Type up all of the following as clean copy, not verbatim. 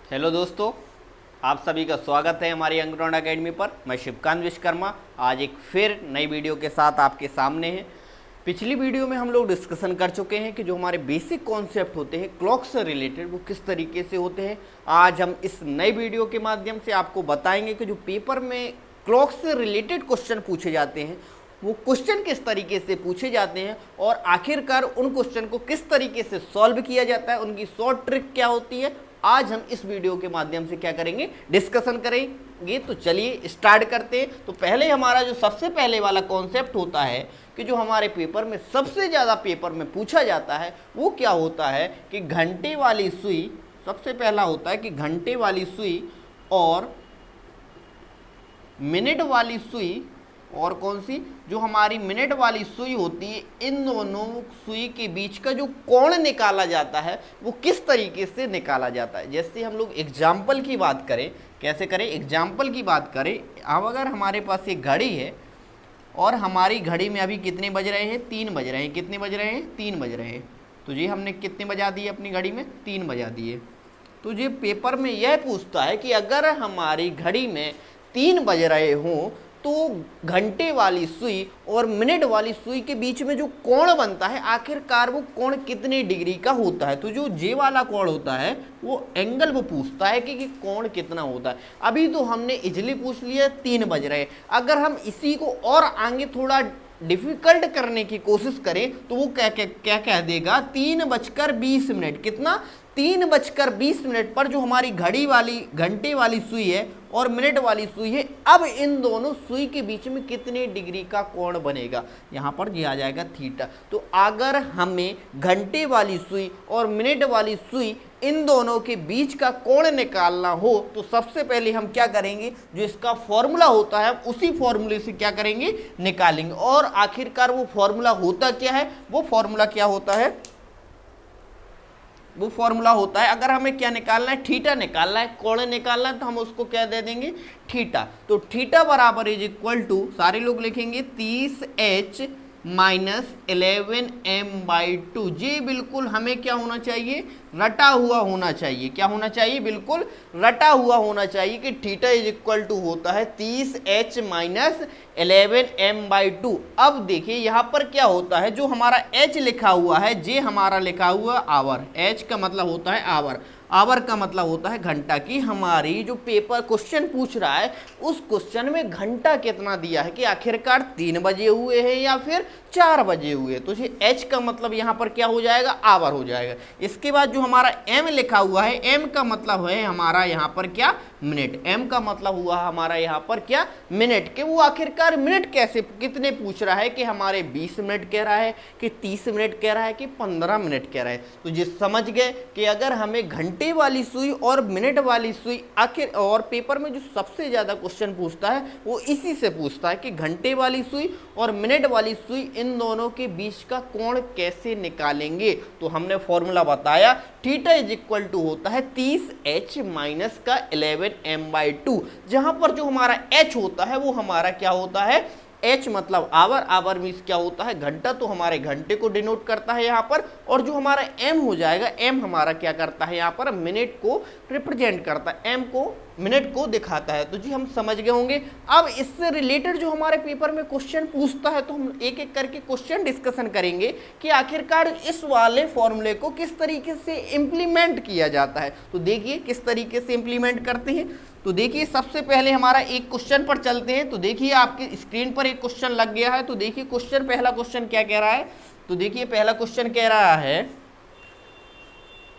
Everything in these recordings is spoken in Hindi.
हेलो दोस्तों, आप सभी का स्वागत है हमारी अंकग्राउंड अकेडमी पर। मैं शिवकांत विश्वकर्मा आज एक फिर नई वीडियो के साथ आपके सामने हैं। पिछली वीडियो में हम लोग डिस्कशन कर चुके हैं कि जो हमारे बेसिक कॉन्सेप्ट होते हैं क्लॉक से रिलेटेड वो किस तरीके से होते हैं। आज हम इस नई वीडियो के माध्यम से आपको बताएंगे कि जो पेपर में क्लॉक से रिलेटेड क्वेश्चन पूछे जाते हैं वो क्वेश्चन किस तरीके से पूछे जाते हैं और आखिरकार उन क्वेश्चन को किस तरीके से सॉल्व किया जाता है, उनकी शॉर्ट ट्रिक क्या होती है। आज हम इस वीडियो के माध्यम से क्या करेंगे, डिस्कशन करेंगे। तो चलिए स्टार्ट करते हैं। तो पहले हमारा जो सबसे पहले वाला कॉन्सेप्ट होता है कि जो हमारे पेपर में सबसे ज़्यादा पेपर में पूछा जाता है वो क्या होता है कि घंटे वाली सुई। सबसे पहला होता है कि घंटे वाली सुई और मिनट वाली सुई, और कौन सी, जो हमारी मिनट वाली सुई होती है, इन दोनों सुई के बीच का जो कोण निकाला जाता है वो किस तरीके से निकाला जाता है। जैसे हम लोग एग्जाम्पल की बात करें, कैसे करें, एग्जाम्पल की बात करें। अब अगर हमारे पास एक घड़ी है और हमारी घड़ी में अभी कितने बज रहे हैं, 3 बज रहे हैं। कितने बज रहे हैं, 3 बज रहे हैं। तो जी हमने कितने बजा दिए अपनी घड़ी में, 3 बजा दिए। तो ये पेपर में यह पूछता है कि अगर हमारी घड़ी में 3 बज रहे हों तो घंटे वाली सुई और मिनट वाली सुई के बीच में जो कोण बनता है आखिरकार वो कोण कितने डिग्री का होता है। तो जो जे वाला कोण होता है वो एंगल वो पूछता है कि कोण कितना होता है। अभी तो हमने इजली पूछ लिया 3 बज रहे। अगर हम इसी को और आगे थोड़ा डिफिकल्ट करने की कोशिश करें तो वो क्या कह देगा, 3:20। कितना, 3:20 पर जो हमारी घड़ी वाली घंटे वाली सुई है और मिनट वाली सुई है, अब इन दोनों सुई के बीच में कितने डिग्री का कोण बनेगा, यहाँ पर ये आ जाएगा थीटा। तो अगर हमें घंटे वाली सुई और मिनट वाली सुई इन दोनों के बीच का कोण निकालना हो तो सबसे पहले हम क्या करेंगे, जो इसका फॉर्मूला होता है उसी फॉर्मूले से क्या करेंगे, निकालेंगे। और आखिरकार वो फॉर्मूला होता क्या है, वो फॉर्मूला क्या होता है, वो फॉर्मूला होता है, अगर हमें क्या निकालना है, थीटा निकालना है, कोण निकालना है, तो हम उसको क्या दे देंगे, थीटा। तो थीटा बराबर इज इक्वल टू, सारे लोग लिखेंगे 30h माइनस 11m/2। जी बिल्कुल हमें क्या होना चाहिए, रटा हुआ होना चाहिए। क्या होना चाहिए, बिल्कुल रटा हुआ होना चाहिए कि थीटा इज इक्वल टू होता है 30h माइनस 11m/2। अब देखिए यहाँ पर क्या होता है, जो हमारा h लिखा हुआ है, जे हमारा लिखा हुआ आवर, h का मतलब होता है आवर, आवर का मतलब होता है घंटा। की हमारी जो पेपर क्वेश्चन पूछ रहा है उस क्वेश्चन में घंटा कितना दिया है कि आखिरकार 3 बजे हुए हैं या फिर 4 बजे हुए। तो ये h का मतलब यहाँ पर क्या हो जाएगा, आवर हो जाएगा। इसके बाद जो हमारा m लिखा हुआ है, m का मतलब है हमारा यहाँ पर क्या, मिनट। m का मतलब हुआ हमारा यहाँ पर क्या, मिनट। के वो आखिरकार मिनट कैसे कितने पूछ रहा है कि हमारे 20 मिनट कह रहा है कि 30 मिनट कह रहा है कि 15 मिनट कह रहा है। तो ये समझ गए कि अगर हमें घंटे वाली सुई और मिनट वाली सुई आखिर, और पेपर में जो सबसे ज़्यादा क्वेश्चन पूछता है वो इसी से पूछता है कि घंटे वाली सुई और मिनट वाली सुई इन दोनों के बीच का कोण कैसे निकालेंगे। तो हमने फॉर्मूला बताया, थीटा इज इक्वल टू होता है 30h माइनस का 11m/2। जहां पर जो हमारा h होता है वो हमारा क्या होता है, h मतलब आवर, आवर मीन्स क्या होता है, घंटा। तो हमारे घंटे को डिनोट करता है यहाँ पर, और जो हमारा m हो जाएगा, m हमारा क्या करता है यहाँ पर, मिनट को रिप्रेजेंट करता है, m को मिनट को दिखाता है। तो जी हम समझ गए होंगे। अब इससे रिलेटेड जो हमारे पेपर में क्वेश्चन पूछता है तो हम एक एक करके क्वेश्चन डिस्कशन करेंगे कि आखिरकार इस वाले फॉर्मूले को किस तरीके से इम्प्लीमेंट किया जाता है। तो देखिए किस तरीके से इम्प्लीमेंट करते हैं। तो देखिए सबसे पहले हमारा एक क्वेश्चन पर चलते हैं। तो देखिए आपके स्क्रीन पर एक क्वेश्चन लग गया है। तो देखिए क्वेश्चन, पहला क्वेश्चन क्या कह रहा है, तो देखिए पहला क्वेश्चन कह रहा है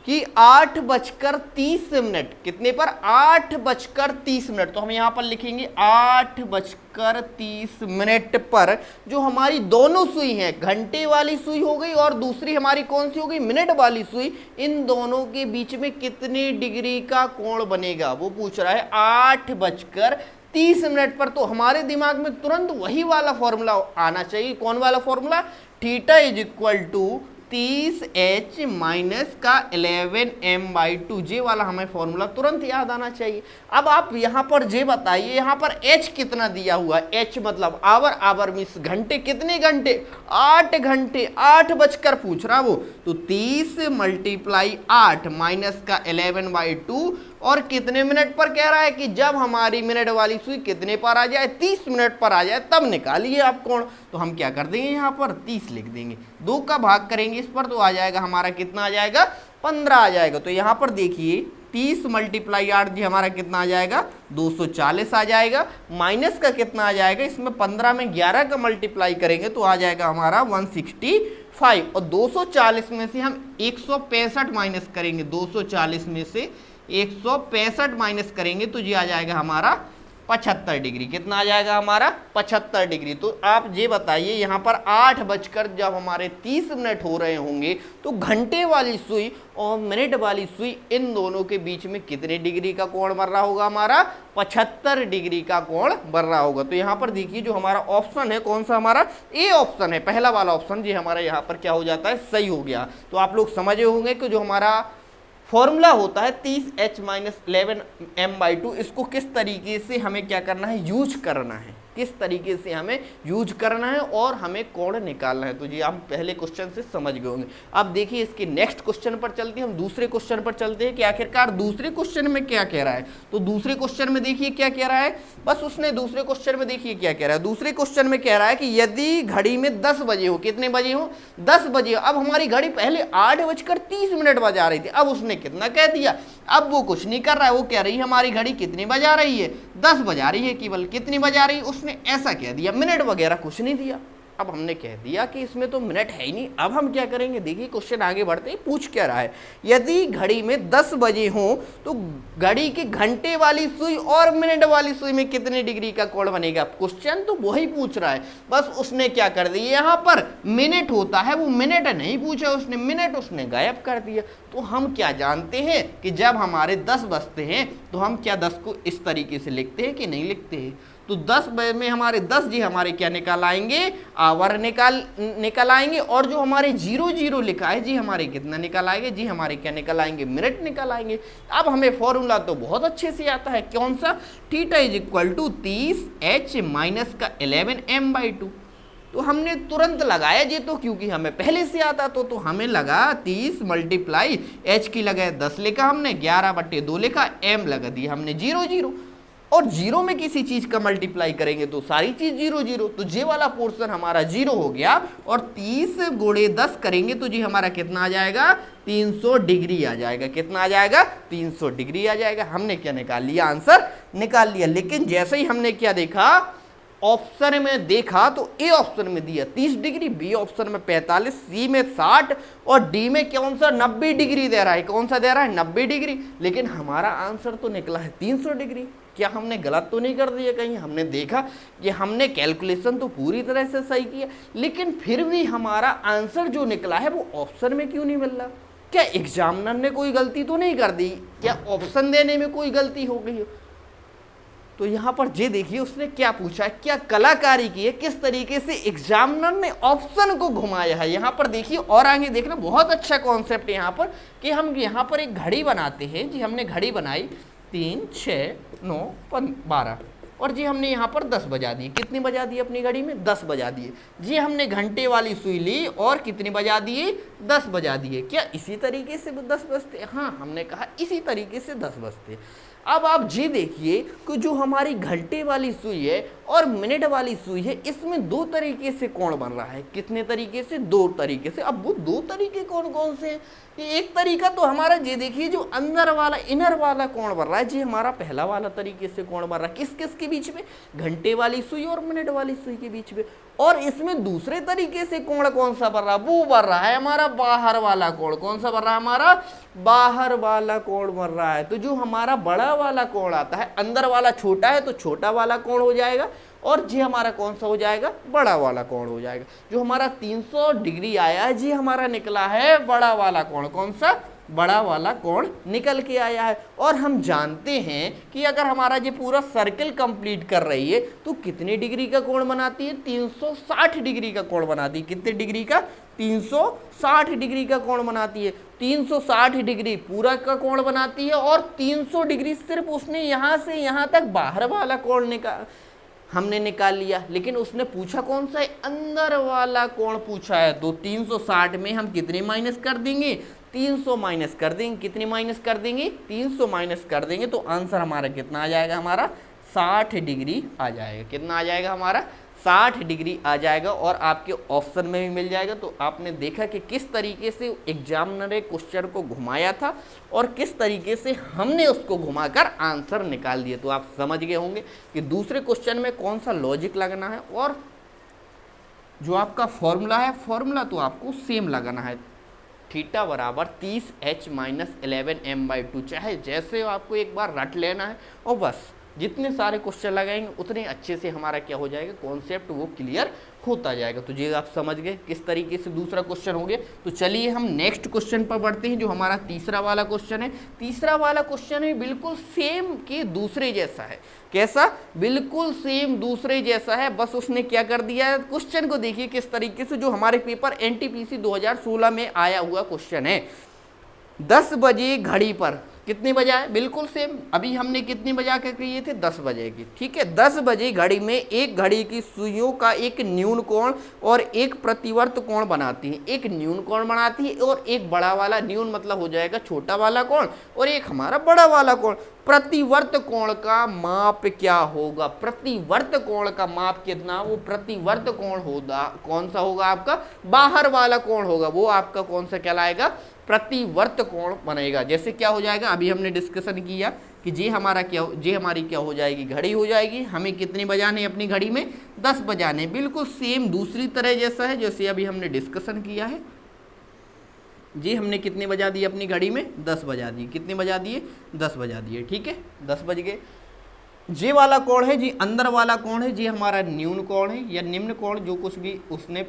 कि 8:30। कितने पर, 8:30। तो हम यहाँ पर लिखेंगे 8:30 पर जो हमारी दोनों सुई है, घंटे वाली सुई हो गई और दूसरी हमारी कौन सी हो गई, मिनट वाली सुई, इन दोनों के बीच में कितने डिग्री का कोण बनेगा वो पूछ रहा है 8:30 पर। तो हमारे दिमाग में तुरंत वही वाला फॉर्मूला आना चाहिए। कौन वाला formula, theta is equal to 30h minus का 11m/2। जे वाला हमें फॉर्मूला तुरंत याद आना चाहिए। अब आप यहाँ पर जे बताइए, यहाँ पर h कितना दिया हुआ है, h मतलब आवर, आवर मीन्स घंटे। कितने घंटे, 8 घंटे, 8 बजकर पूछ रहा वो। तो 30 × 8 माइनस का 11/2 और कितने मिनट पर कह रहा है कि जब हमारी मिनट वाली सुई कितने पर आ जाए, 30 मिनट पर आ जाए तब निकालिए आप कोण। तो हम क्या कर देंगे, यहाँ पर 30 लिख देंगे, 2 का भाग करेंगे इस पर तो आ जाएगा हमारा कितना आ जाएगा, 15 आ जाएगा। तो यहाँ पर देखिए 30 मल्टीप्लाई 8 जी हमारा कितना आ जाएगा, 240 आ जाएगा। माइनस का कितना आ जाएगा, इसमें 15 में 11 का मल्टीप्लाई करेंगे तो आ जाएगा हमारा 165। और 240 में से हम 165 माइनस करेंगे, 240 में से 165 माइनस करेंगे तो जी आ जाएगा हमारा 75 डिग्री। कितना आ जाएगा हमारा 75 डिग्री। तो आप ये बताइए यहाँ पर 8 बजकर जब हमारे 30 मिनट हो रहे होंगे तो घंटे वाली सुई और मिनट वाली सुई इन दोनों के बीच में कितने डिग्री का कोण बन रहा होगा, हमारा 75 डिग्री का कोण बन रहा होगा। तो यहाँ पर देखिए जो हमारा ऑप्शन है कौन सा, हमारा ए ऑप्शन है, पहला वाला ऑप्शन जी हमारा यहाँ पर क्या हो जाता है, सही हो गया। तो आप लोग समझे होंगे कि जो हमारा फॉर्मूला होता है 30h - 11m/2, इसको किस तरीके से हमें क्या करना है, यूज करना है, किस तरीके से हमें यूज करना है और हमें कोण निकालना है। तो जी हम पहले क्वेश्चन से समझ गए होंगे। अब देखिए इसके नेक्स्ट क्वेश्चन पर चलते हैं, हम दूसरे क्वेश्चन पर चलते हैं कि आखिरकार दूसरे क्वेश्चन में क्या कह रहा है। तो दूसरे क्वेश्चन में देखिए क्या कह रहा है, बस उसने दूसरे क्वेश्चन में देखिए क्या कह रहा है। दूसरे क्वेश्चन में कह रहा है कि यदि घड़ी में 10 बजे हो, कितने बजे हो, 10 बजे हो। अब हमारी घड़ी पहले 8:30 बजा रही थी, अब उसने कितना कह दिया, अब वो कुछ नहीं कर रहा है, वो कह रही है हमारी घड़ी कितनी बजा रही है, 10 बजा रही है, केवल कितनी बजा रही है, उसने ऐसा कह दिया, मिनट वगैरह कुछ नहीं दिया। अब हमने कह दिया कि इसमें तो मिनट है ही नहीं। अब हम क्या करेंगे, देखिए क्वेश्चन आगे बढ़ते ही पूछ क्या रहा है, यदि घड़ी में 10 बजे हो तो घड़ी की घंटे वाली सुई और मिनट वाली सुई में कितने डिग्री का कोण बनेगा। क्वेश्चन तो वही पूछ रहा है, बस उसने क्या कर दिया, यहाँ पर मिनट होता है वो मिनट नहीं पूछा उसने, मिनट उसने गायब कर दिया। तो हम क्या जानते हैं कि जब हमारे 10 बजते हैं तो हम क्या 10 को इस तरीके से लिखते हैं कि नहीं लिखते हैं। तो 10 में हमारे 10 जी हमारे क्या निकाल आएंगे, आवर निकाल आएंगे, और जो हमारे 0 लिखा है जी हमारे कितना निकाल आएंगे, जी हमारे क्या निकाल आएंगे, मिनट निकाल आएंगे। अब हमें फॉर्मूला तो बहुत अच्छे से आता है, कौन सा, थीटा = 30h - 11m/2। तो हमने तुरंत लगाया जी, तो क्योंकि हमें पहले से आता तो हमें लगा 30 मल्टीप्लाई h की लगाया 10 लिखा हमने, 11/2 लिखा, m लगा दिया हमने 0 और 0 में किसी चीज का मल्टीप्लाई करेंगे तो सारी चीज 0 तो जे वाला पोर्शन हमारा 0 हो गया। और 30 × 10 करेंगे तो जी हमारा कितना आ जाएगा, 300 डिग्री आ जाएगा। कितना आ जाएगा, 300 डिग्री आ जाएगा। हमने क्या निकाल लिया, आंसर निकाल लिया। लेकिन जैसे ही हमने क्या देखा, ऑप्शन में देखा तो ए ऑप्शन में दिया 30 डिग्री, बी ऑप्शन में 45, सी में 60 और डी में कौन सा 90 डिग्री दे रहा है। कौन सा दे रहा है, 90 डिग्री। लेकिन हमारा आंसर तो निकला है 300 डिग्री। क्या हमने गलत तो नहीं कर दिया कहीं, हमने देखा कि हमने कैलकुलेशन तो पूरी तरह से सही किया, लेकिन फिर भी हमारा आंसर जो निकला है वो ऑप्शन में क्यों नहीं मिल रहा। क्या एग्जामिनर ने कोई गलती तो नहीं कर दी, क्या ऑप्शन देने में कोई गलती हो गई हो। तो यहाँ पर जे देखिए उसने क्या पूछा है, क्या कलाकारी की है, किस तरीके से एग्जामिनर ने ऑप्शन को घुमाया है। यहाँ पर देखिए और आगे देखना, बहुत अच्छा कॉन्सेप्ट है यहाँ पर कि हम यहाँ पर एक घड़ी बनाते हैं जी। हमने घड़ी बनाई 3, 6, 9, 12 और जी हमने यहाँ पर 10 बजा दिए। कितनी बजा दिए अपनी घड़ी में, 10 बजा दिए जी। हमने घंटे वाली सुई ली और कितनी बजा दिए, 10 बजा दिए। क्या इसी तरीके से 10 बजते, हाँ हमने कहा इसी तरीके से 10 बजते। अब आप जी देखिए कि जो हमारी घंटे वाली सुई है और मिनट वाली सुई है, इसमें 2 तरीके से कोण बन रहा है। कितने तरीके से, 2 तरीके से। अब वो 2 तरीके कौन कौन से हैं, एक तरीका तो हमारा ये देखिए जो अंदर वाला इनर वाला कोण बन रहा है जी, हमारा पहला वाला तरीके से कोण बन रहा है। किस किस के बीच में, घंटे वाली सुई और मिनट वाली सुई के बीच में। और इसमें दूसरे तरीके से कोण कौन सा बन रहा है, वो बन रहा है हमारा बाहर वाला कोण। कौन सा बन रहा है, हमारा बाहर वाला कोण बन रहा है। तो जो हमारा बड़ा वाला कोण आता है, अंदर वाला छोटा है तो छोटा वाला कोण हो जाएगा, और जी हमारा कौन सा हो जाएगा, बड़ा वाला कोण हो जाएगा। जो हमारा 300 डिग्री आया है जी, हमारा निकला है बड़ा वाला कोण। कौन सा, बड़ा वाला कोण निकल के आया है। और हम जानते हैं कि अगर हमारा ये पूरा सर्कल कंप्लीट कर रही है तो कितने डिग्री का कोण बनाती है, 360 डिग्री का कोण बनाती है। कितने डिग्री का, 360 डिग्री का कोण बनाती है। 360 डिग्री पूरा का कोण बनाती है और 300 डिग्री सिर्फ उसने यहाँ से यहाँ तक बाहर वाला कोण हमने निकाल लिया। लेकिन उसने पूछा कौन सा है, अंदर वाला कोण पूछा है। तो 360 में हम कितने माइनस कर देंगे, 300 माइनस कर देंगे, कितनी माइनस कर देंगे, 300 माइनस कर देंगे तो आंसर हमारा कितना आ जाएगा, हमारा 60 डिग्री आ जाएगा। कितना आ जाएगा हमारा, 60 डिग्री आ जाएगा और आपके ऑप्शन में भी मिल जाएगा। तो आपने देखा कि किस तरीके से एग्जामिनर ने क्वेश्चन को घुमाया था और किस तरीके से हमने उसको घुमाकर आंसर निकाल दिया। तो आप समझ गए होंगे कि दूसरे क्वेश्चन में कौन सा लॉजिक लगाना है और जो आपका फॉर्मूला है, फॉर्मूला तो आपको सेम लगाना है, थीटा बराबर 30h माइनस 11m/2। चाहे जैसे आपको एक बार रट लेना है और बस जितने सारे क्वेश्चन लगाएंगे उतने अच्छे से हमारा क्या हो जाएगा, कॉन्सेप्ट वो क्लियर होता जाएगा। तो ये आप समझ गए किस तरीके से दूसरा क्वेश्चन हो गया। तो चलिए हम नेक्स्ट क्वेश्चन पर बढ़ते हैं जो हमारा तीसरा वाला क्वेश्चन है। तीसरा वाला क्वेश्चन है बिल्कुल सेम के दूसरे जैसा है। कैसा, बिल्कुल सेम दूसरे जैसा है, बस उसने क्या कर दिया है, क्वेश्चन को देखिए किस तरीके से, जो हमारे पेपर NTPC 2016 में आया हुआ क्वेश्चन है। 10 बजे घड़ी पर कितने बजे आए, बिल्कुल सेम, अभी हमने कितने बजा के किए थे, 10 बजे की, ठीक है। 10 बजे घड़ी में एक घड़ी की सुइयों का एक न्यून कोण और एक प्रतिवर्त कोण बनाती है। एक न्यून कोण बनाती है और एक बड़ा वाला, न्यून मतलब हो जाएगा छोटा वाला कोण, और एक हमारा बड़ा वाला कोण। प्रतिवर्त कोण का माप क्या होगा, प्रतिवर्त कोण का माप कितना, वो प्रतिवर्त कोण होगा, कौन सा होगा आपका, बाहर वाला कोण होगा, वो आपका कौन सा कहलाएगा, प्रतिवर्त कोण बनेगा। जैसे क्या हो जाएगा, अभी हमने डिस्कशन किया कि जे हमारा क्या, जे हमारी क्या हो जाएगी, घड़ी हो जाएगी। हमें कितने बजाने अपनी घड़ी में, 10 बजाने, बिल्कुल सेम दूसरी तरह जैसा है जैसे अभी हमने डिस्कशन किया है। जी हमने कितने बजा दिए अपनी घड़ी में, 10 बजा दिए, कितने बजा दिए, 10 बजा दिए, ठीक है, 10 बज गए। जे वाला कोण है जी, अंदर वाला कोण है जी, हमारा न्यून कोण है या निम्न कोण, जो कुछ भी उसने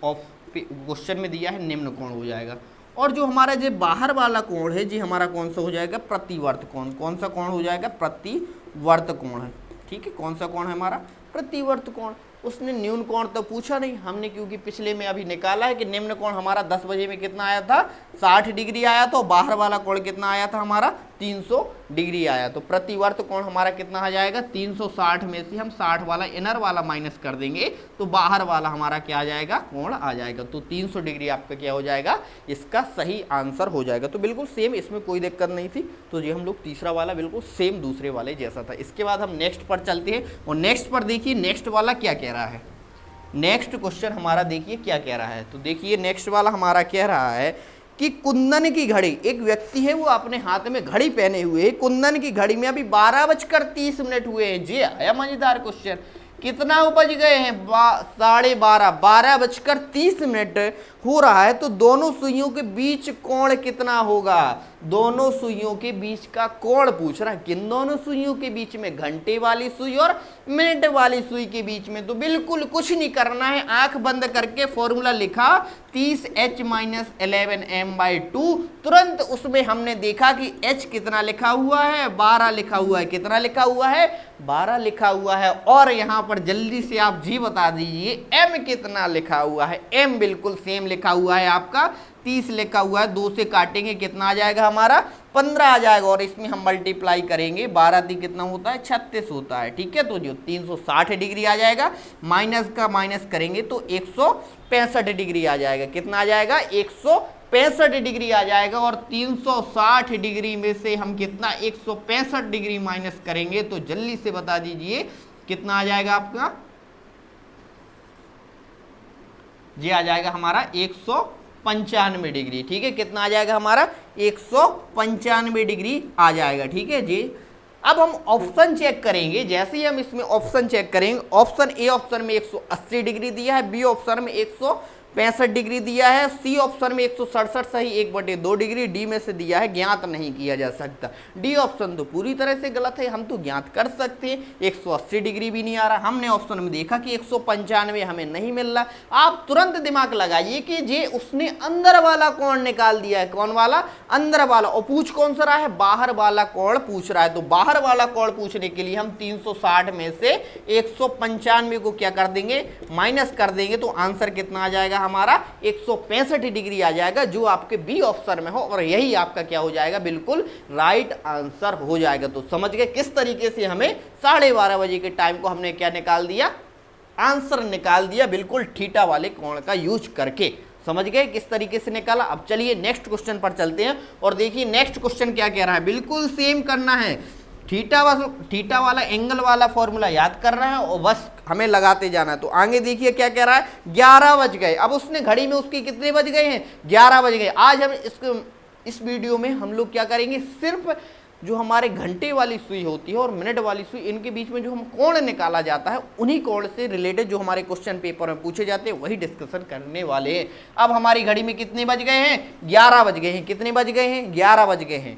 क्वेश्चन में दिया है, निम्न कोण हो जाएगा। और जो हमारा जो बाहर वाला कोण है जी, हमारा कौन सा हो जाएगा, प्रतिवर्त कोण। कौन सा कोण हो जाएगा, प्रतिवर्त कोण है, ठीक है। कौन सा कोण है हमारा, प्रतिवर्त कोण। उसने न्यून कोण तो पूछा नहीं हमने, क्योंकि पिछले में अभी निकाला है कि निम्न कोण हमारा 10 बजे में कितना आया था, 60 डिग्री आया था, बाहर वाला कोण कितना आया था हमारा, 300 डिग्री आया। तो प्रतिवर्त कोण हमारा कितना आ जाएगा, 360 में से हम 60 वाला इनर वाला माइनस कर देंगे तो बाहर वाला हमारा क्या आ जाएगा, कोण आ जाएगा। तो 300 डिग्री आपका क्या हो जाएगा, इसका सही आंसर हो जाएगा। तो बिल्कुल सेम, इसमें कोई दिक्कत नहीं थी। तो ये हम लोग तीसरा वाला बिल्कुल सेम दूसरे वाले जैसा था। इसके बाद हम नेक्स्ट पर चलते हैं और नेक्स्ट पर देखिए नेक्स्ट वाला क्या कह रहा है। नेक्स्ट क्वेश्चन हमारा देखिए क्या कह रहा है। तो देखिए नेक्स्ट वाला हमारा कह रहा है कि कुंदन की घड़ी, एक व्यक्ति है वो अपने हाथ में घड़ी पहने हुए है, कुंदन की घड़ी में अभी 12:30 हुए हैं। जी आया मजेदार क्वेश्चन, कितना बज गए हैं, 12:30, 12:30 हो रहा है। तो दोनों सुइयों के बीच कोण कितना होगा, दोनों सुइयों के बीच का कोण पूछ रहा है। किन दोनों सुइयों के बीच में, घंटे वाली सुई और मिनट वाली सुई के बीच में। तो बिल्कुल कुछ नहीं करना है, आंख बंद करके फॉर्मूला लिखा 30h माइनस 11m/2। तुरंत उसमें हमने देखा कि h कितना लिखा हुआ है, 12 लिखा हुआ है। कितना लिखा हुआ है, 12 लिखा हुआ है। और यहाँ पर जल्दी से आप जी बता दीजिए m कितना लिखा हुआ है। m बिल्कुल सेम लिखा हुआ है आपका, 30 लिखा हुआ है, 2 से काटेंगे कितना आ जाएगा हमारा, 15 आ जाएगा। और इसमें हम मल्टीप्लाई करेंगे, 12 कितना होता है, 36 होता है, ठीक है। तो जो 360 डिग्री आ जाएगा, माइनस का माइनस करेंगे तो 165 डिग्री आ जाएगा। कितना आ जाएगा, 165 डिग्री आ जाएगा। और 360 डिग्री में से हम कितना, 165 डिग्री माइनस करेंगे तो जल्दी से बता दीजिए कितना आ जाएगा आपका, ये आ जाएगा हमारा 195 डिग्री, ठीक है। कितना आ जाएगा हमारा, 195 डिग्री आ जाएगा, ठीक है जी। अब हम ऑप्शन चेक करेंगे। जैसे ही हम इसमें ऑप्शन चेक करेंगे, ऑप्शन ए ऑप्शन में 180 डिग्री दिया है, बी ऑप्शन में 165 डिग्री दिया है, सी ऑप्शन में 167 सही 1/2 डिग्री, डी में से दिया है ज्ञात नहीं किया जा सकता। डी ऑप्शन तो पूरी तरह से गलत है, हम तो ज्ञात कर सकते हैं। 180 डिग्री भी नहीं आ रहा, हमने ऑप्शन में देखा कि 195 हमें नहीं मिल रहा। आप तुरंत दिमाग लगाइए कि जे उसने अंदर वाला कोण निकाल दिया है। कौन वाला, अंदर वाला। और पूछ कौन सा रहा है, बाहर वाला कोण पूछ रहा है। तो बाहर वाला कोण पूछने के लिए हम 360 में से 195 को क्या कर देंगे, माइनस कर देंगे। तो आंसर कितना आ जाएगा हमारा, 165 डिग्री आ जाएगा, जो आपके बी ऑप्शन में हो। और यही आपका क्या हो जाएगा, बिल्कुल राइट आंसर हो जाएगा। तो समझ गए किस तरीके से हमें 12:30 बजे के टाइम को हमने क्या निकाल दिया, आंसर निकाल दिया, बिल्कुल थीटा वाले कोण का यूज करके। समझ गए किस तरीके से निकाला। अब चलिए नेक्स्ट क्वेश्चन पर चलते हैं और देखिए नेक्स्ट क्वेश्चन क्या कह रहा है। बिल्कुल सेम करना है, थीटा वाला एंगल वाला फॉर्मूला याद कर रहा है और बस हमें लगाते जाना है। तो आगे देखिए क्या कह रहा है, 11 बज गए। अब उसने घड़ी में उसके कितने बज गए हैं, 11 बज गए। आज हम इस वीडियो में हम लोग क्या करेंगे, सिर्फ जो हमारे घंटे वाली सुई होती है और मिनट वाली सुई, इनके बीच में जो हम कोण निकाला जाता है, उन्हीं कोण से रिलेटेड जो हमारे क्वेश्चन पेपर में पूछे जाते हैं वही डिस्कशन करने वाले हैं। अब हमारी घड़ी में कितने बज गए हैं, 11 बज गए हैं। कितने बज गए हैं, 11 बज गए हैं।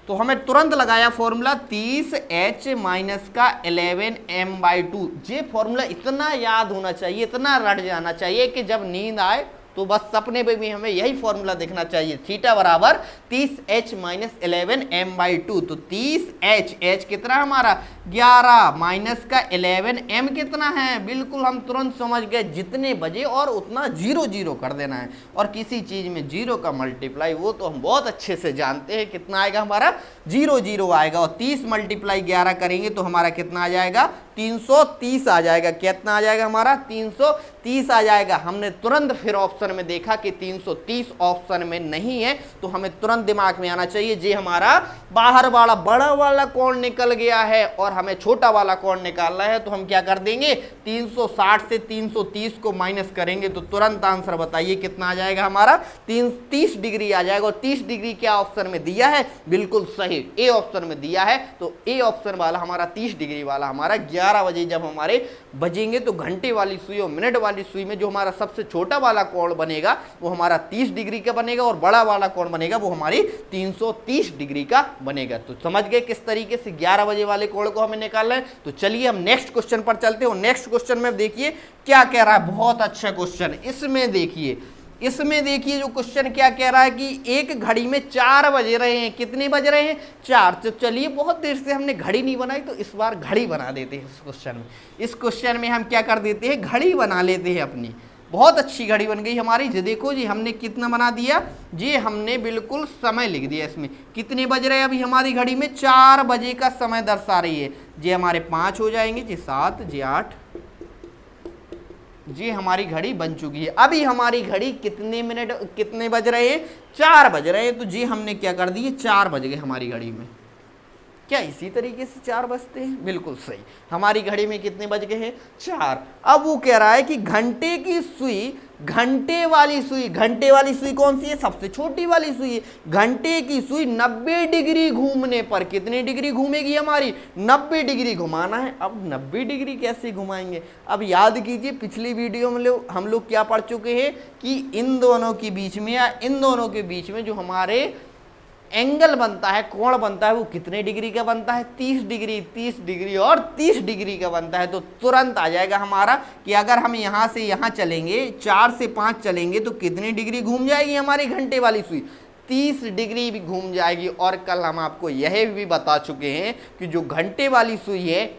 तो हमें तुरंत लगाया फॉर्मूला 30h माइनस का 11m/2। ये फॉर्मूला इतना याद होना चाहिए, इतना रट जाना चाहिए कि जब नींद आए तो बस सपने में भी हमें यही फॉर्मूला देखना चाहिए। थीटा बराबर 30h माइनस 11m/2। तो 30h, h कितना हमारा 11 माइनस का 11m कितना है, बिल्कुल हम तुरंत समझ गए जितने बजे और उतना 0 0 कर देना है। और किसी चीज में 0 का मल्टीप्लाई वो तो हम बहुत अच्छे से जानते हैं, कितना आएगा हमारा 0 0 आएगा। और 30 मल्टीप्लाई 11 करेंगे तो हमारा कितना आ जाएगा, 330 आ जाएगा। कितना आ जाएगा हमारा, 330 आ जाएगा। हमने तुरंत फिर ऑप्शन में देखा कि 330 ऑप्शन में नहीं है, तो हमें तुरंत दिमाग में आना चाहिए जे हमारा बाहर वाला बड़ा वाला कोण निकल गया है और हमें छोटा वाला कोण निकालना है। तो हम क्या कर देंगे, 360 से 330 को माइनस करेंगे तो तुरंत आंसर बताइए कितना आ जाएगा हमारा, 30 डिग्री आ जाएगा। और 30 डिग्री क्या ऑप्शन में दिया है, बिल्कुल सही ए ऑप्शन में दिया है। तो ए ऑप्शन वाला हमारा 30 डिग्री वाला हमारा 11 बजे जब हमारे बजेंगे तो घंटे वाली सुई और मिनट वाली सुई में जो हमारा सबसे छोटा वाला कोण बनेगा वो हमारा 30 डिग्री का बनेगा और बड़ा वाला कोण बनेगा वो हमारी 330 डिग्री का बनेगा। तो समझ गए किस तरीके से 11 बजे वाले कोण को हमें निकालना है। तो चलिए हम नेक्स्ट क्वेश्चन पर चलते हैं। नेक्स्ट क्वेश्चन में देखिए क्या कह रहा है, बहुत अच्छा क्वेश्चन। इसमें देखिए जो क्वेश्चन क्या कह रहा है कि एक घड़ी में 4 बजे रहे हैं। कितने बज रहे हैं, 4। तो चलिए बहुत देर से हमने घड़ी नहीं बनाई तो इस बार घड़ी बना देते हैं। इस क्वेश्चन में हम क्या कर देते हैं, घड़ी बना लेते हैं अपनी। बहुत अच्छी घड़ी बन गई हमारी। जी देखो जी, हमने कितना बना दिया जी, हमने बिल्कुल समय लिख दिया इसमें। कितने बज रहे हैं अभी हमारी घड़ी में, 4 बजे का समय दर्शा रही है। जी हमारे 5 हो जाएंगे, जी 7, जी 8, जी हमारी घड़ी बन चुकी है। अभी हमारी घड़ी कितने बज रहे हैं, 4 बज रहे हैं। तो जी हमने क्या कर दिए, 4 बज गए हमारी घड़ी में। क्या इसी तरीके से 4 बजते हैं, बिल्कुल सही। हमारी घड़ी में कितने बज गए हैं, 4। अब वो कह रहा है कि घंटे वाली सुई कौन सी है, सबसे छोटी वाली सुई है। घंटे की सुई 90 डिग्री घूमने पर कितने डिग्री घूमेगी हमारी, 90 डिग्री घुमाना है। अब 90 डिग्री कैसे घुमाएंगे, अब याद कीजिए पिछली वीडियो में हम लोग क्या पढ़ चुके हैं कि इन दोनों के बीच में या इन दोनों के बीच में जो हमारे एंगल बनता है, कोण बनता है, वो कितने डिग्री का बनता है, 30 डिग्री, 30 डिग्री और 30 डिग्री का बनता है। तो तुरंत आ जाएगा हमारा कि अगर हम यहाँ से यहाँ चलेंगे, 4 से 5 चलेंगे तो कितनी डिग्री घूम जाएगी हमारी घंटे वाली सुई, 30 डिग्री भी घूम जाएगी। और कल हम आपको यह भी बता चुके हैं कि जो घंटे वाली सुई है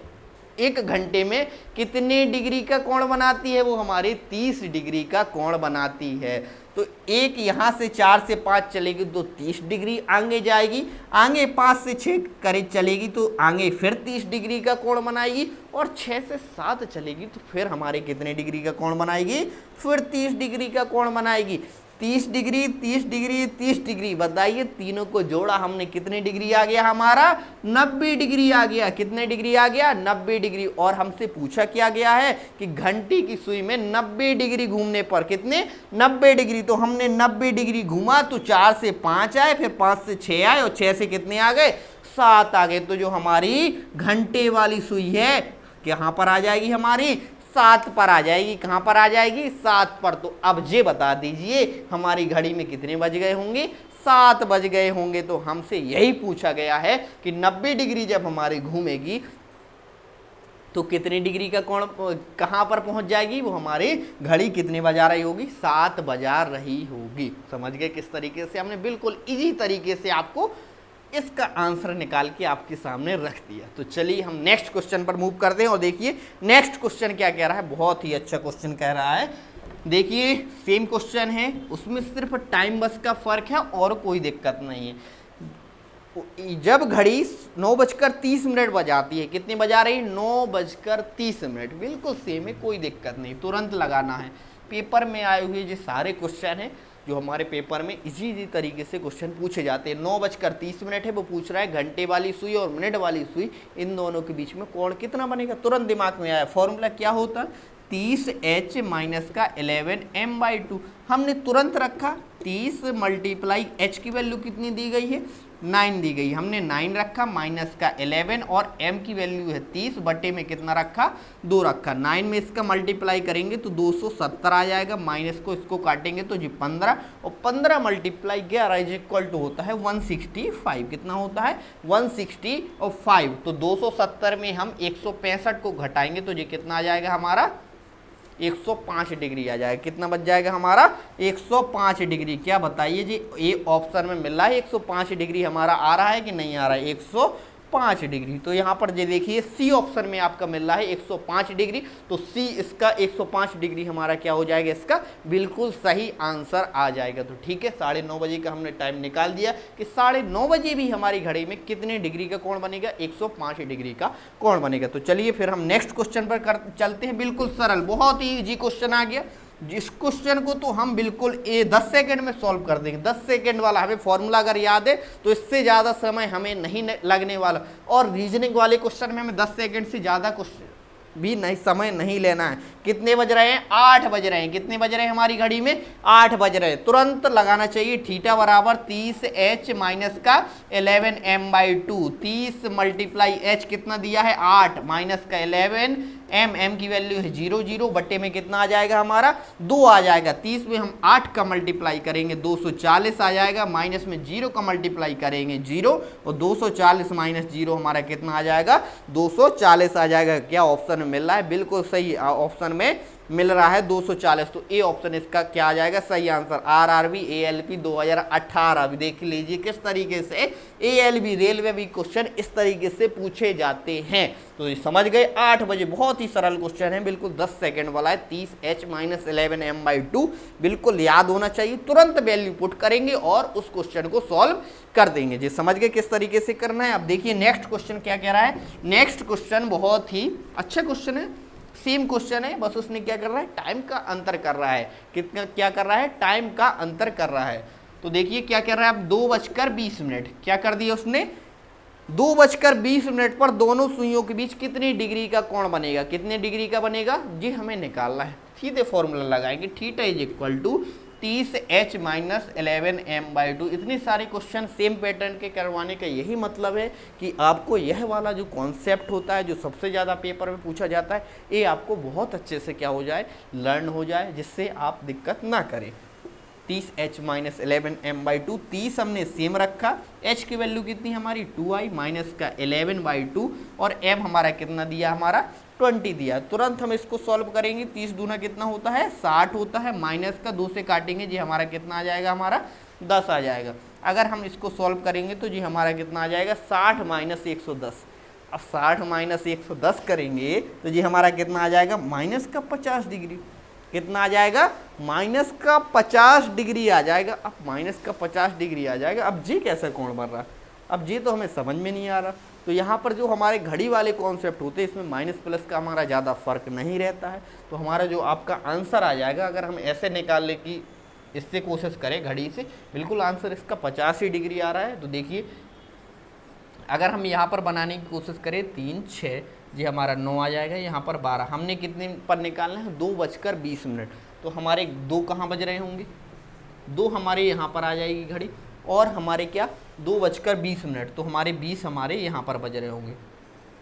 1 घंटे में कितने डिग्री का कोण बनाती है, वो हमारे 30 डिग्री का कोण बनाती है। तो एक यहाँ से 4 से 5 चलेगी तो 30 डिग्री आगे जाएगी, आगे 5 से 6 करीब चलेगी तो आगे फिर 30 डिग्री का कोण बनाएगी, और 6 से 7 चलेगी तो फिर हमारे कितने डिग्री का कोण बनाएगी, फिर 30 डिग्री का कोण बनाएगी। 30 डिग्री, 30 डिग्री, 30 डिग्री, बताइए तीनों को जोड़ा हमने कितने डिग्री आ गया हमारा, 90 डिग्री आ गया। कितने डिग्री आ गया, 90 डिग्री। और हमसे पूछा क्या गया है कि घंटी की सुई में 90 डिग्री घूमने पर कितने, 90 डिग्री। तो हमने 90 डिग्री घूमा तो 4 से 5 आए, फिर 5 से 6 आए और 6 से कितने आ गए, 7 आ गए। तो जो हमारी घंटे वाली सुई है कहाँ पर आ जाएगी हमारी, 7 पर आ जाएगी। कहाँ पर आ जाएगी, 7 पर। तो अब ये बता दीजिए हमारी घड़ी में कितने बज गए होंगे, 7 बज गए होंगे। तो हमसे यही पूछा गया है कि 90 डिग्री जब हमारी घूमेगी तो कितने डिग्री का कोण कहाँ पर पहुँच जाएगी, वो हमारी घड़ी कितने बजा रही होगी, 7 बजा रही होगी। समझ गए किस तरीके से हमने बिल्कुल इजी तरीके से आपको इसका आंसर निकाल के आपके सामने रख दिया। तो चलिए हम नेक्स्ट क्वेश्चन पर मूव करते हैं और देखिए नेक्स्ट क्वेश्चन क्या कह रहा है, बहुत ही अच्छा क्वेश्चन कह रहा है। देखिए सेम क्वेश्चन है, उसमें सिर्फ टाइम बस का फर्क है और कोई दिक्कत नहीं है। जब घड़ी 9:30 बजाती है, कितने बजा रही, 9:30, बिल्कुल सेम है, कोई दिक्कत नहीं, तुरंत लगाना है। पेपर में आए हुए जो सारे क्वेश्चन हैं जो हमारे पेपर में इजी तरीके से क्वेश्चन पूछे जाते हैं। 9:30 है, वो पूछ रहा है घंटे वाली सुई और मिनट वाली सुई इन दोनों के बीच में कोण कितना बनेगा। तुरंत दिमाग में आया फॉर्मूला क्या होता है, 30h माइनस का 11m/2। हमने तुरंत रखा 30 मल्टीप्लाई h की वैल्यू कितनी दी गई है, 9 दी गई, हमने 9 रखा माइनस का 11 और m की वैल्यू है 30 बटे में कितना रखा, 2 रखा। 9 में इसका मल्टीप्लाई करेंगे तो 270 आ जाएगा, माइनस को इसको काटेंगे तो जी 15 और 15 मल्टीप्लाई 11 इज इक्वल टू होता है 165। कितना होता है 165। तो 270 में हम 165 को घटाएंगे तो जी कितना आ जाएगा हमारा 105 डिग्री आ जाएगा। कितना बच जाएगा हमारा 105 डिग्री। क्या बताइए जी, ये ऑप्शन में मिल रहा है 105 डिग्री हमारा आ रहा है कि नहीं आ रहा है, 105 डिग्री। तो यहाँ पर ये देखिए सी ऑप्शन में आपका मिल रहा है 105 डिग्री, तो सी इसका 105 डिग्री हमारा क्या हो जाएगा, इसका बिल्कुल सही आंसर आ जाएगा। तो ठीक है, 9:30 बजे का हमने टाइम निकाल दिया कि 9:30 बजे भी हमारी घड़ी में कितने डिग्री का कोण बनेगा, 105 डिग्री का कोण बनेगा। तो चलिए फिर हम नेक्स्ट क्वेश्चन पर चलते हैं। बिल्कुल सरल, बहुत ही इजी क्वेश्चन आ गया। जिस क्वेश्चन को तो हम बिल्कुल 10 सेकंड में सॉल्व कर देंगे। 10 सेकंड वाला हमें फॉर्मूला अगर याद है तो इससे ज़्यादा समय हमें नहीं लगने वाला। और रीजनिंग वाले क्वेश्चन में हमें 10 सेकंड से ज़्यादा क्वेश्चन भी नहीं, समय नहीं लेना है। कितने बज रहे हैं, 8 बज रहे हैं। कितने बज रहे हैं हमारी घड़ी में, 8 बज रहे हैं। तुरंत लगाना चाहिए थीटा बराबर 30h माइनस का 11m/2। 30 मल्टीप्लाई h कितना दिया है 8 माइनस का 11 m की वैल्यू है 0 बट्टे में कितना आ जाएगा हमारा 2 आ जाएगा। 30 में हम 8 का मल्टीप्लाई करेंगे 240 आ जाएगा, माइनस में 0 का मल्टीप्लाई करेंगे 0 और 240 माइनस 0 हमारा कितना आ जाएगा 240 आ जाएगा। क्या ऑप्शन में मिल रहा है, बिल्कुल सही ऑप्शन में मिल रहा है 240। तो ए ऑप्शन इसका क्या आ जाएगा सही आंसर। RRB ALP 2018 भी देख लीजिए किस तरीके से ALB रेलवे भी क्वेश्चन इस तरीके से पूछे जाते हैं। तो ये समझ गए, 8 बजे बहुत ही सरल क्वेश्चन है, बिल्कुल 10 सेकंड वाला है। 30h माइनस 11m/2 बिल्कुल याद होना चाहिए। तुरंत वैल्यू पुट करेंगे और उस क्वेश्चन को सॉल्व कर देंगे। जी समझ गए किस तरीके से करना है। अब देखिए नेक्स्ट क्वेश्चन क्या कह रहा है। नेक्स्ट क्वेश्चन बहुत ही अच्छा क्वेश्चन है, सेम क्वेश्चन है, बस उसने क्या कर रहा है टाइम का अंतर कर रहा है। कितना क्या कर रहा है, टाइम का अंतर कर रहा है। तो देखिए क्या कर रहा है, अब 2:20 क्या कर दिया उसने, 2:20 पर दोनों सुइयों के बीच कितनी डिग्री का कोण बनेगा, कितने डिग्री का बनेगा जी हमें निकालना है। सीधे फॉर्मूला लगाएंगे, theta is equal to 30h minus 11m/2। इतने सारे क्वेश्चन सेम पैटर्न के करवाने का यही मतलब है कि आपको यह वाला जो कॉन्सेप्ट होता है जो सबसे ज़्यादा पेपर में पूछा जाता है, ये आपको बहुत अच्छे से क्या हो जाए, लर्न हो जाए, जिससे आप दिक्कत ना करें। 30h माइनस 11m/2, 30 हमने सेम रखा, h की वैल्यू कितनी हमारी 2i माइनस का 11/2 और m हमारा कितना दिया, हमारा 20 दिया। तुरंत हम इसको सॉल्व करेंगे। 30 दूना कितना होता है 60 होता है, माइनस का 2 से काटेंगे जी हमारा कितना आ जाएगा, हमारा 10 आ जाएगा। अगर हम इसको सॉल्व करेंगे तो जी हमारा कितना आ जाएगा 60 माइनस 110। अब 60 माइनस 110 करेंगे तो जी हमारा कितना आ जाएगा माइनस का 50 डिग्री। कितना आ जाएगा, माइनस का 50 डिग्री आ जाएगा। अब माइनस का 50 डिग्री आ जाएगा। अब जी कैसे कोण बन रहा, अब जी तो हमें समझ में नहीं आ रहा। तो यहाँ पर जो हमारे घड़ी वाले कॉन्सेप्ट होते हैं इसमें माइनस प्लस का हमारा ज़्यादा फर्क नहीं रहता है। तो हमारा जो आपका आंसर आ जाएगा, अगर हम ऐसे निकालने की इससे कोशिश करें घड़ी से, बिल्कुल आंसर इसका 50 ही डिग्री आ रहा है। तो देखिए अगर हम यहाँ पर बनाने की कोशिश करें 3 6 जी हमारा 9 आ जाएगा, यहाँ पर 12। हमने कितने पर निकालना है 2:20। तो हमारे 2 कहाँ बज रहे होंगे, 2 हमारे यहाँ पर आ जाएगी घड़ी और हमारे क्या 2:20, तो हमारे 20 हमारे यहाँ पर बज रहे होंगे।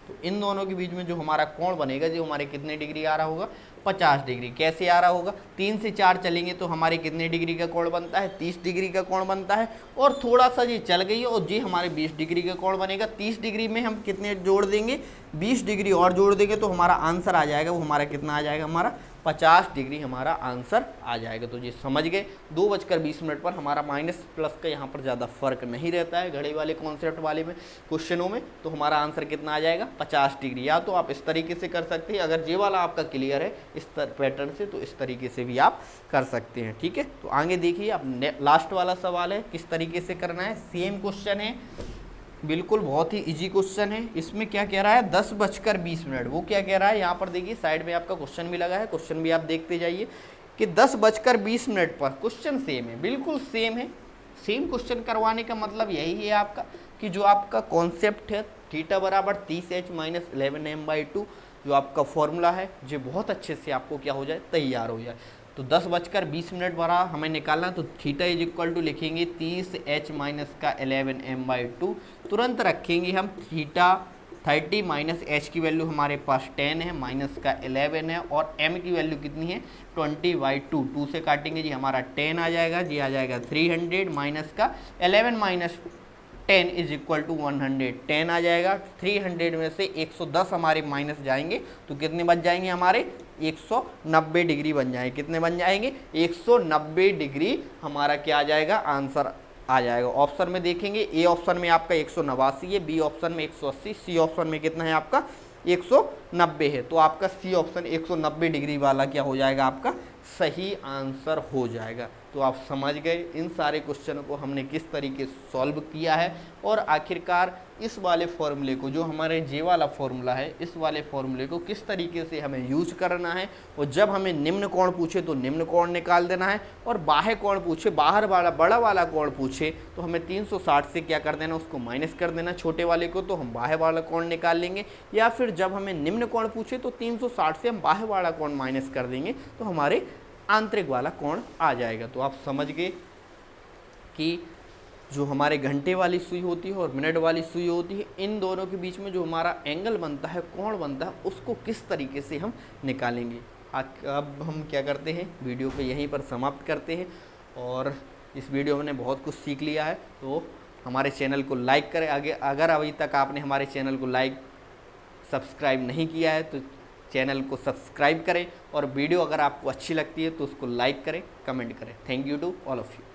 तो इन दोनों के बीच में जो हमारा कोण बनेगा जो हमारे कितने डिग्री आ रहा होगा 50 डिग्री। कैसे आ रहा होगा, 3 से 4 चलेंगे तो हमारे कितने डिग्री का कोण बनता है 30 डिग्री का कोण बनता है। और थोड़ा सा जी चल गई और जी हमारे 20 डिग्री का कोण बनेगा। 30 डिग्री में हम कितने जोड़ देंगे 20 डिग्री और जोड़ देंगे तो हमारा आंसर आ जाएगा, वो हमारा कितना आ जाएगा, हमारा 50 डिग्री हमारा आंसर आ जाएगा। तो जी समझ गए, 2:20 पर हमारा माइनस प्लस का यहाँ पर ज़्यादा फर्क नहीं रहता है घड़ी वाले कॉन्सेप्ट वाले में क्वेश्चनों में। तो हमारा आंसर कितना आ जाएगा 50 डिग्री। या तो आप इस तरीके से कर सकते हैं, अगर ये वाला आपका क्लियर है इस पैटर्न से तो इस तरीके से भी आप कर सकते हैं। ठीक है, तो आगे देखिए अब लास्ट वाला सवाल है किस तरीके से करना है। सेम क्वेश्चन है, बिल्कुल बहुत ही इजी क्वेश्चन है। इसमें क्या कह रहा है 10:20। वो क्या कह रहा है यहाँ पर देखिए साइड में आपका क्वेश्चन भी लगा है, क्वेश्चन भी आप देखते जाइए। कि 10:20 पर, क्वेश्चन सेम है, बिल्कुल सेम है। सेम क्वेश्चन करवाने का मतलब यही है आपका कि जो आपका कॉन्सेप्ट है थीटा बराबर 30h माइनस 11m/2, जो आपका फॉर्मूला है जो बहुत अच्छे से आपको क्या हो जाए, तैयार हो जाए। तो 10:20 बरा हमें निकालना, तो थीटा इज इक्वल टू लिखेंगे 30h माइनस का 11m/2, तुरंत रखेंगे हम थीटा 30 माइनस h की वैल्यू हमारे पास 10 है, माइनस का 11 है, और m की वैल्यू कितनी है 20/2, 2 से काटेंगे जी हमारा 10 आ जाएगा जी, आ जाएगा 300 माइनस का 11 माइनस 10 इज इक्वल टू 110 आ जाएगा। 300 में से 110 हमारे माइनस जाएंगे तो कितने बच जाएंगे हमारे 190 डिग्री बन जाएंगे। कितने बन जाएंगे 190 डिग्री हमारा क्या आ जाएगा, आंसर आ जाएगा। ऑप्शन में देखेंगे, ए ऑप्शन में आपका 189 है, बी ऑप्शन में 180, सी ऑप्शन में कितना है आपका 190 है। तो आपका सी ऑप्शन 190 डिग्री वाला क्या हो जाएगा, आपका सही आंसर हो जाएगा। तो आप समझ गए इन सारे क्वेश्चनों को हमने किस तरीके से सॉल्व किया है, और आखिरकार इस वाले फॉर्मूले को, जो हमारे जे वाला फॉर्मूला है, इस वाले फॉर्मूले को किस तरीके से हमें यूज करना है। और जब हमें निम्न कोण पूछे तो निम्न कोण निकाल देना है, और बाह्य कोण पूछे, बाहर वाला बड़ा वाला कोण पूछे तो हमें 360 से क्या कर देना, उसको माइनस कर देना छोटे वाले को, तो हम बाह्य वाला कोण निकाल लेंगे। या फिर जब हमें निम्न कोण पूछे तो 360 से हम बाह्य वाला कोण माइनस कर देंगे तो हमारे आंतरिक वाला कोण आ जाएगा। तो आप समझ गए कि जो हमारे घंटे वाली सुई होती है और मिनट वाली सुई होती है, इन दोनों के बीच में जो हमारा एंगल बनता है, कोण बनता है, उसको किस तरीके से हम निकालेंगे। अब हम क्या करते हैं, वीडियो को यहीं पर समाप्त करते हैं। और इस वीडियो में बहुत कुछ सीख लिया है, तो हमारे चैनल को लाइक करें। आगे अगर अभी तक आपने हमारे चैनल को लाइक सब्सक्राइब नहीं किया है तो चैनल को सब्सक्राइब करें, और वीडियो अगर आपको अच्छी लगती है तो उसको लाइक करें, कमेंट करें। Thank you to all of you.